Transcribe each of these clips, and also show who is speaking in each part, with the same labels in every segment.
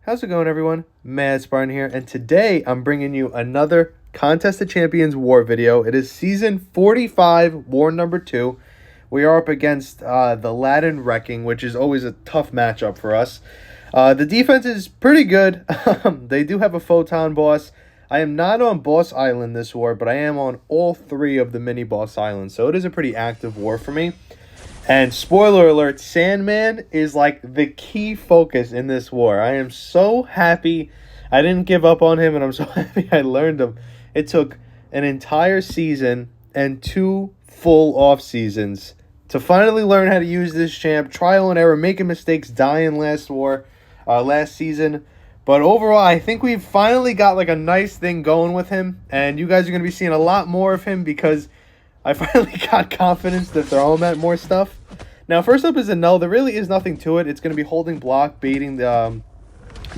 Speaker 1: How's it going, everyone? Mad Spartan here, and today I'm bringing you another Contest of Champions War video. It is Season 45, War number 2. We are up against the Latin Wrecking, which is always a tough matchup for us. The defense is pretty good. They do have a Photon boss. I am not on Boss Island this war, but I am on all 3 of the mini-boss islands, so it is a pretty active war for me. And spoiler alert, Sandman is like the key focus in this war. I am so happy I didn't give up on him, and I'm so happy I learned him. It took an entire season and 2 full off seasons to finally learn how to use this champ. Trial and error, making mistakes, dying last season. But overall, I think we've finally got like a nice thing going with him, and you guys are going to be seeing a lot more of him because I finally got confidence to throw him at more stuff. Now, first up is a null. There really is nothing to it. It's going to be holding block, baiting the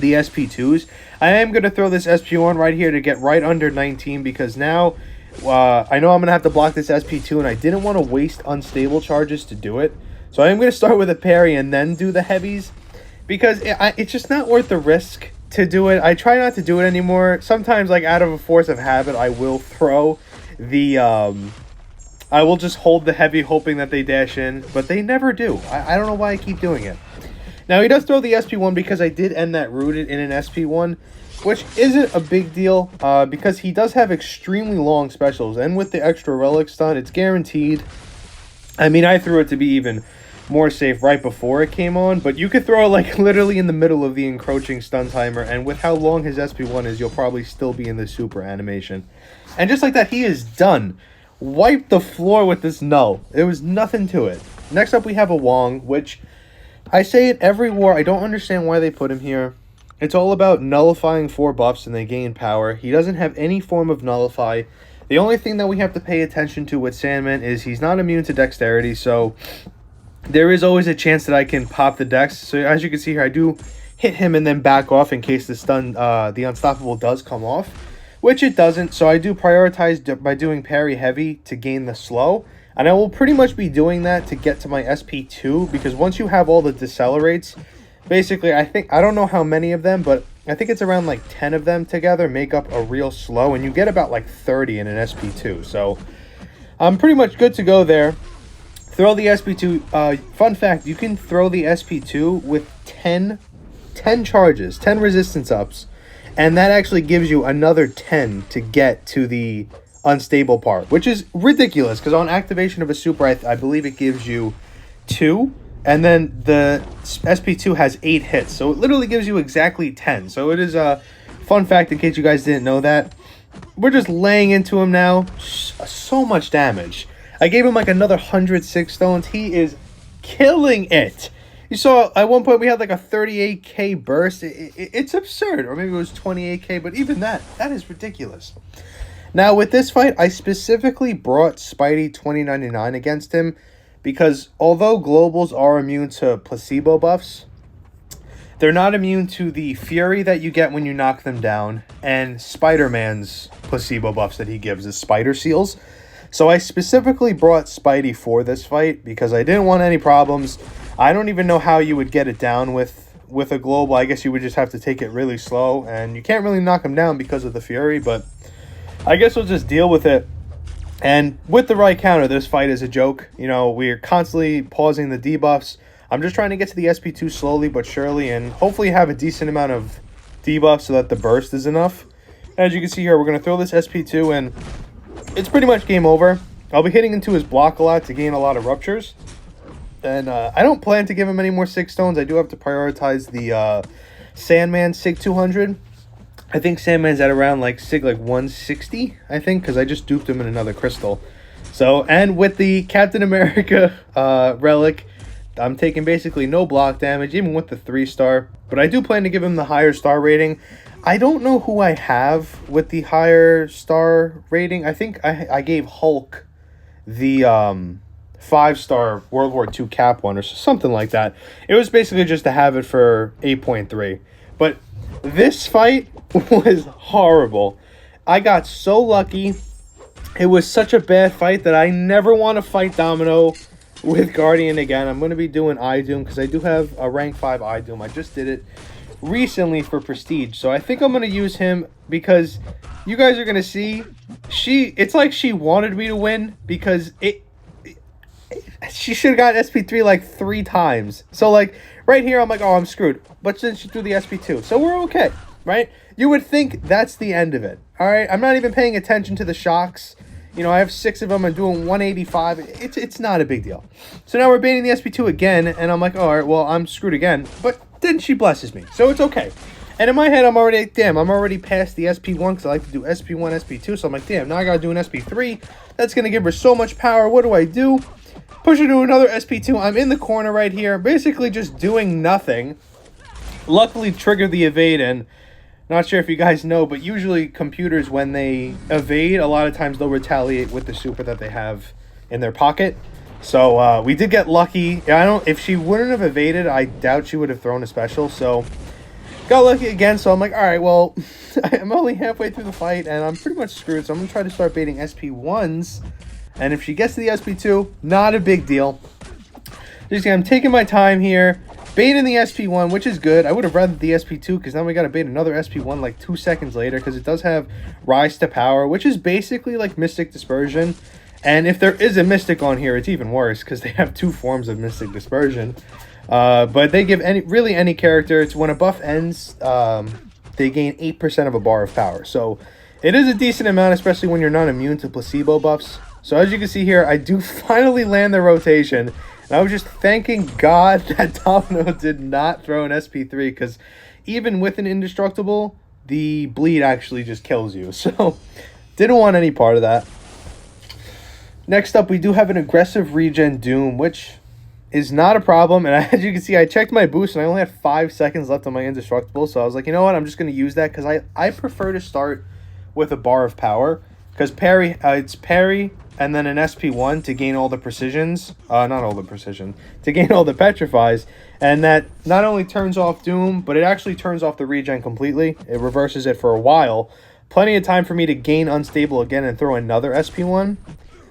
Speaker 1: SP2s. I am going to throw this SP1 right here to get right under 19 because now I know I'm going to have to block this SP2, and I didn't want to waste unstable charges to do it. So I am going to start with a parry and then do the heavies because it's just not worth the risk to do it. I try not to do it anymore. Sometimes, like out of a force of habit, I will throw the... I will just hold the heavy hoping that they dash in, but they never do. I don't know why I keep doing it. Now, he does throw the SP1 because I did end that rooted in an SP1, which isn't a big deal because he does have extremely long specials, and with the extra relic stun, it's guaranteed. I mean, I threw it to be even more safe right before it came on, but you could throw it like literally in the middle of the encroaching stun timer, and with how long his SP1 is, you'll probably still be in the super animation. And just like that, he is done. Wipe the floor with this null. There was nothing to it. Next up, we have a Wong, which I say it every war. I don't understand why they put him here. It's all about nullifying 4 buffs and they gain power. He doesn't have any form of nullify. The only thing that we have to pay attention to with Sandman is he's not immune to dexterity, so there is always a chance that I can pop the dex. So as you can see here, I do hit him and then back off in case the stun, the unstoppable does come off. Which it doesn't, so I do prioritize by doing parry heavy to gain the slow. And I will pretty much be doing that to get to my SP2, because once you have all the decelerates, basically, I don't know how many of them, but I think it's around like 10 of them together make up a real slow, and you get about like 30 in an SP2. So I'm pretty much good to go there. Throw the SP2. Fun fact, you can throw the SP2 with 10 charges, 10 resistance ups. And that actually gives you another 10 to get to the unstable part, which is ridiculous because on activation of a super, I believe it gives you 2. And then the SP2 has 8 hits. So it literally gives you exactly 10. So it is a fun fact in case you guys didn't know that. We're just laying into him now. So much damage. I gave him like another 106 stones. He is killing it. You saw at one point we had like a 38k burst. It's absurd. Or maybe it was 28k, but even that is ridiculous. Now with this fight, I specifically brought Spidey 2099 against him because although globals are immune to placebo buffs, they're not immune to the fury that you get when you knock them down and Spider-Man's placebo buffs that he gives is spider seals. So I specifically brought Spidey for this fight because I didn't want any problems. I don't even know how you would get it down with a global. I guess you would just have to take it really slow, and you can't really knock him down because of the fury, but I guess we'll just deal with it. And with the right counter, this fight is a joke. You know, we're constantly pausing the debuffs. I'm just trying to get to the SP2 slowly but surely, and hopefully have a decent amount of debuffs so that the burst is enough. As you can see here, we're going to throw this SP2, and it's pretty much game over. I'll be hitting into his block a lot to gain a lot of ruptures. And I don't plan to give him any more Sig Stones. I do have to prioritize the Sandman Sig 200. I think Sandman's at around like Sig like 160, I think, because I just duped him in another crystal. So, and with the Captain America relic, I'm taking basically no block damage, even with the 3-star. But I do plan to give him the higher star rating. I don't know who I have with the higher star rating. I think I gave Hulk the 5-star World War II cap one or something like that. It was basically just to have it for 8.3. But this fight was horrible. I got so lucky. It was such a bad fight that I never want to fight Domino with Guardian again. I'm going to be doing iDoom because I do have a rank 5 iDoom. I just did it recently for prestige. So I think I'm going to use him because you guys are going to see it's like she wanted me to win because she should have got SP3 like 3 times. So like right here I'm like, oh, I'm screwed. But then she threw the SP2. So we're okay, right? You would think that's the end of it. All right, I'm not even paying attention to the shocks. You know, I have 6 of them. I'm doing 185. It's not a big deal. So now we're baiting the SP2 again, and I'm like, all right, well, I'm screwed again. But then she blesses me, so it's okay. And in my head, I'm already past the SP1 because I like to do SP1, SP2. So I'm like, damn, now I got to do an SP3. That's going to give her so much power. What do? Push her to another SP2. I'm in the corner right here, basically just doing nothing. Luckily, triggered the evade, and not sure if you guys know, but usually computers, when they evade, a lot of times they'll retaliate with the super that they have in their pocket. So we did get lucky. If she wouldn't have evaded, I doubt she would have thrown a special. So got lucky again. So I'm like, all right, well, I'm only halfway through the fight, and I'm pretty much screwed. So I'm going to try to start baiting SP1s. And if she gets to the SP2, not a big deal. I'm taking my time here. Baiting the SP1, which is good. I would have rather the SP2 because now we got to bait another SP1 like 2 seconds later because it does have Rise to Power, which is basically like Mystic Dispersion. And if there is a Mystic on here, it's even worse because they have 2 forms of Mystic Dispersion. But they give any character. It's when a buff ends, they gain 8% of a bar of power. So it is a decent amount, especially when you're not immune to placebo buffs. So as you can see here, I do finally land the rotation. And I was just thanking God that Domino did not throw an SP3 because even with an indestructible, the bleed actually just kills you. So didn't want any part of that. Next up, we do have an aggressive regen Doom, which is not a problem. And as you can see, I checked my boost and I only had 5 seconds left on my indestructible. So I was like, you know what? I'm just going to use that because I prefer to start with a bar of power. Because it's parry and then an SP1 to gain all the precisions. Not all the precision. To gain all the petrifies. And that not only turns off Doom, but it actually turns off the regen completely. It reverses it for a while. Plenty of time for me to gain unstable again and throw another SP1.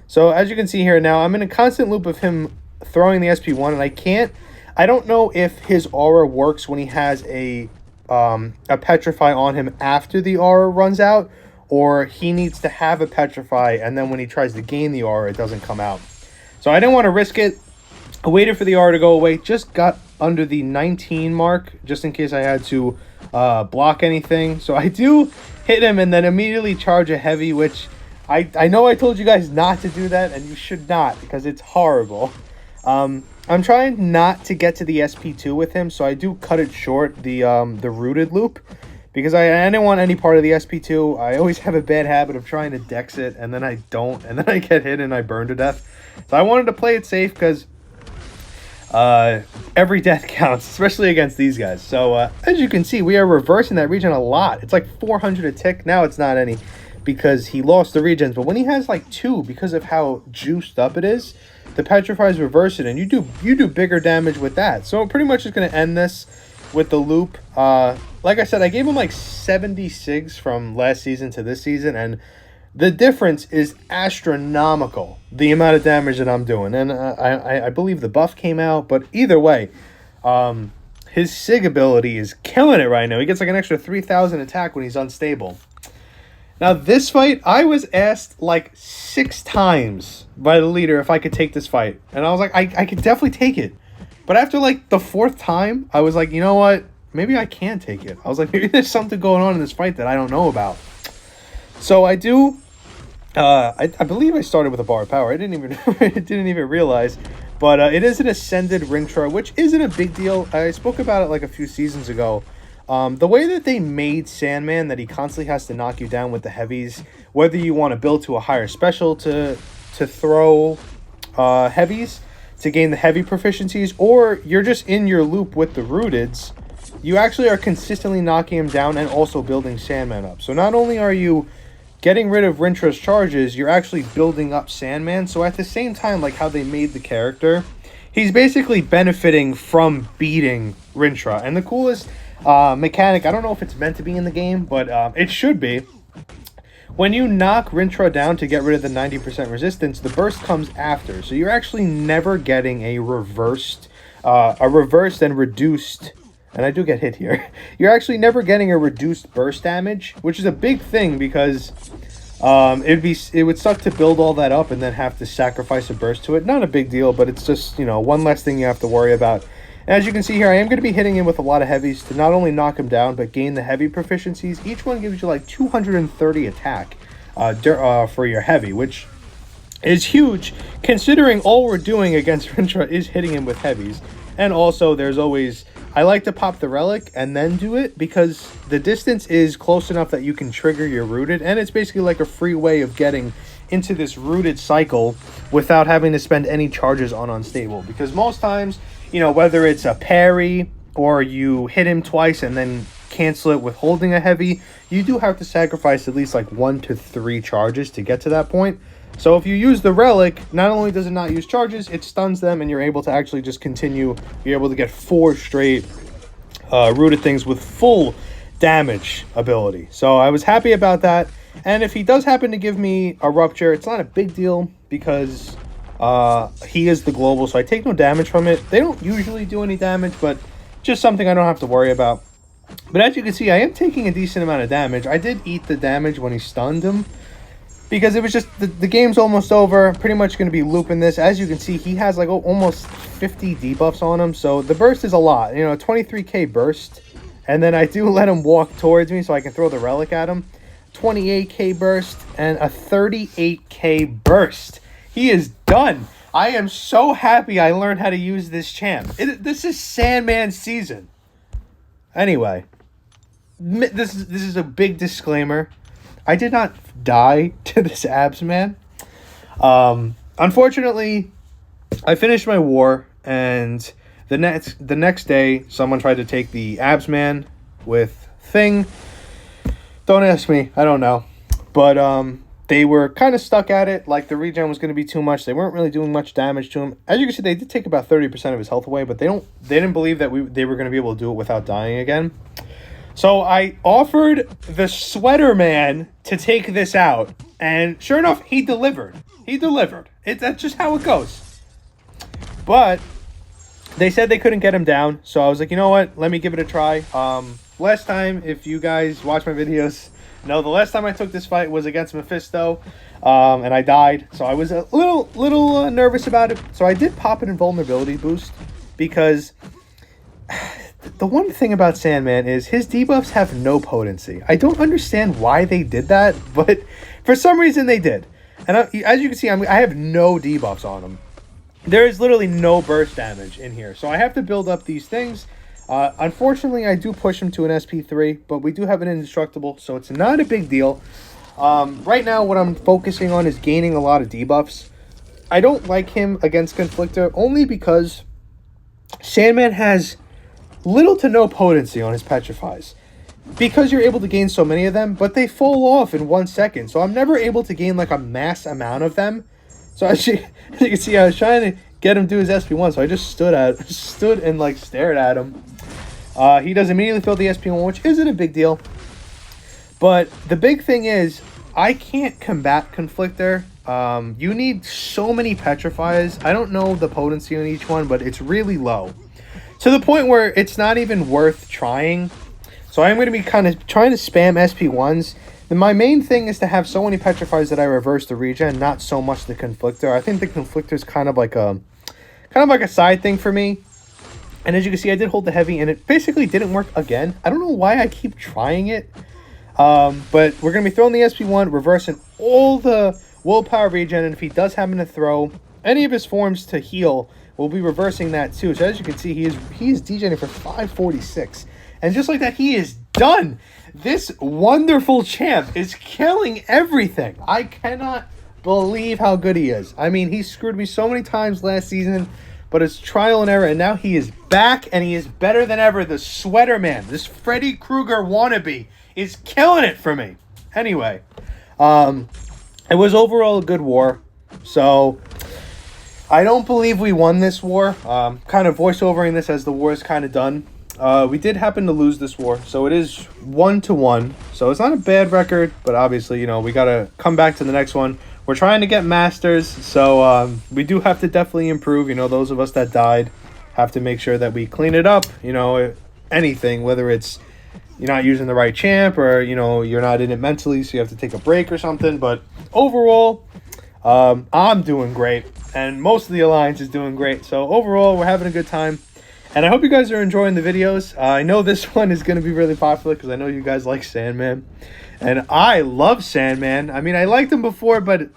Speaker 1: So as you can see here now, I'm in a constant loop of him throwing the SP1. And I don't know if his aura works when he has a petrify on him after the aura runs out. Or he needs to have a petrify, and then when he tries to gain the aura, it doesn't come out. So I didn't want to risk it. I waited for the aura to go away. Just got under the 19 mark, just in case I had to block anything. So I do hit him and then immediately charge a heavy, which I know I told you guys not to do that, and you should not, because it's horrible. I'm trying not to get to the SP2 with him, so I do cut it short, the rooted loop. Because I didn't want any part of the SP2. I always have a bad habit of trying to dex it, and then I don't, and then I get hit and I burn to death. So I wanted to play it safe because every death counts, especially against these guys. So as you can see, we are reversing that regen a lot. It's like 400 a tick. Now it's not any because he lost the regens. But when he has like 2, because of how juiced up it is, the petrifies reverse it, and you do bigger damage with that. So pretty much is going to end this with the loop. Like I said, I gave him like 76 from last season to this season, and the difference is astronomical, the amount of damage that I'm doing. And I believe the buff came out, but either way, his Sig ability is killing it right now. He gets like an extra 3,000 attack when he's unstable. Now this fight, I was asked like 6 times by the leader if I could take this fight. And I was like, I could definitely take it. But after like the 4th time, I was like, you know what? Maybe I can take it. I was like, maybe there's something going on in this fight that I don't know about. So I do. I believe I started with a bar of power. I didn't even realize. But it is an ascended Ringtra, which isn't a big deal. I spoke about it like a few seasons ago. The way that they made Sandman, that he constantly has to knock you down with the heavies, whether you want to build to a higher special to throw heavies, to gain the heavy proficiencies, or you're just in your loop with the rooteds, you actually are consistently knocking him down and also building Sandman up. So not only are you getting rid of Rintra's charges, you're actually building up Sandman. So at the same time, like how they made the character, he's basically benefiting from beating Rintra. And the coolest mechanic, I don't know if it's meant to be in the game, but it should be. When you knock Rintra down to get rid of the 90% resistance, the burst comes after. So you're actually never getting a reversed and reduced and I do get hit here, you're actually never getting a reduced burst damage, which is a big thing because it would suck to build all that up and then have to sacrifice a burst to it. Not a big deal, but it's just, you know, one less thing you have to worry about. And as you can see here, I am going to be hitting him with a lot of heavies to not only knock him down, but gain the heavy proficiencies. Each one gives you like 230 attack for your heavy, which is huge considering all we're doing against Rintra is hitting him with heavies. And also there's always, I like to pop the relic and then do it because the distance is close enough that you can trigger your rooted, and it's basically like a free way of getting into this rooted cycle without having to spend any charges on unstable. Because most times, you know, whether it's a parry or you hit him twice and then cancel it with holding a heavy, you do have to sacrifice at least like 1 to 3 charges to get to that point. So if you use the relic, not only does it not use charges, it stuns them, and you're able to actually just continue. You're able to get 4 straight rooted things with full damage ability. So I was happy about that. And if he does happen to give me a rupture, it's not a big deal because he is the global, so I take no damage from it. They don't usually do any damage, but just something I don't have to worry about. But as you can see, I am taking a decent amount of damage. I did eat the damage when he stunned him, because it was just, the game's almost over. Pretty much going to be looping this. As you can see, he has like almost 50 debuffs on him. So the burst is a lot. You know, 23k burst. And then I do let him walk towards me so I can throw the relic at him. 28k burst and a 38k burst. He is done. I am so happy I learned how to use this champ. This is Sandman season. Anyway, this is a big disclaimer. I did not die to this abs man. Unfortunately, I finished my war, and the next day, someone tried to take the abs man with Thing. Don't ask me, I don't know. But they were kind of stuck at it, like the regen was going to be too much. They weren't really doing much damage to him. As you can see, they did take about 30% of his health away, but they didn't believe that they were going to be able to do it without dying again. So I offered the Sweater Man to take this out, and sure enough, he delivered. He delivered. That's just how it goes. But they said they couldn't get him down, so I was like, you know what? Let me give it a try. Last time, if you guys watch my videos, know the last time I took this fight was against Mephisto, and I died. So I was a little nervous about it. So I did pop an invulnerability boost because the one thing about Sandman is his debuffs have no potency. I don't understand why they did that, but for some reason they did. And as you can see, I have no debuffs on him. There is literally no burst damage in here. So I have to build up these things. Unfortunately, I do push him to an SP3, but we do have an indestructible, so it's not a big deal. Right now, what I'm focusing on is gaining a lot of debuffs. I don't like him against Conflictor only because Sandman has little to no potency on his petrifies. Because you're able to gain so many of them, but they fall off in 1 second. So I'm never able to gain like a mass amount of them. So as you can see, I was trying to get him to his SP1, so I just stood and like stared at him. He does immediately fill the SP1, which isn't a big deal. But the big thing is, I can't combat Conflictor. You need so many petrifies. I don't know the potency on each one, but it's really low. To the point where it's not even worth trying. So I'm going to be kind of trying to spam SP1s. And my main thing is to have so many petrifies that I reverse the regen, not so much the Conflictor. I think the Conflictor is kind of like a side thing for me. And as you can see, I did hold the heavy, and it basically didn't work again. I don't know why I keep trying it. But we're going to be throwing the SP1, reversing all the willpower regen, and if he does happen to throw any of his forms to heal, we'll be reversing that too. So as you can see, he is degenerating for 546. And just like that, he is done. This wonderful champ is killing everything. I cannot believe how good he is. I mean, he screwed me so many times last season, but it's trial and error, and now he is back, and he is better than ever. The Sweater Man, this Freddy Krueger wannabe, is killing it for me. Anyway, it was overall a good war. So I don't believe we won this war. Kind of voiceovering this as the war is kind of done. We did happen to lose this war, so it is 1-1. So it's not a bad record, but obviously, you know, we got to come back to the next one. We're trying to get masters, so we do have to definitely improve. You know, those of us that died have to make sure that we clean it up. You know, anything, whether it's you're not using the right champ or, you know, you're not in it mentally, so you have to take a break or something. But overall, I'm doing great, and most of the Alliance is doing great. So overall, we're having a good time. And I hope you guys are enjoying the videos. I know this one is going to be really popular because I know you guys like Sandman. And I love Sandman. I mean, I liked him before, but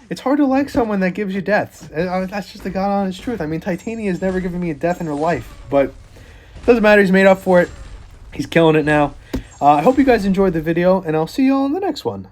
Speaker 1: it's hard to like someone that gives you deaths. That's just the God honest truth. I mean, Titania has never given me a death in her life. But it doesn't matter. He's made up for it. He's killing it now. I hope you guys enjoyed the video, and I'll see you all in the next one.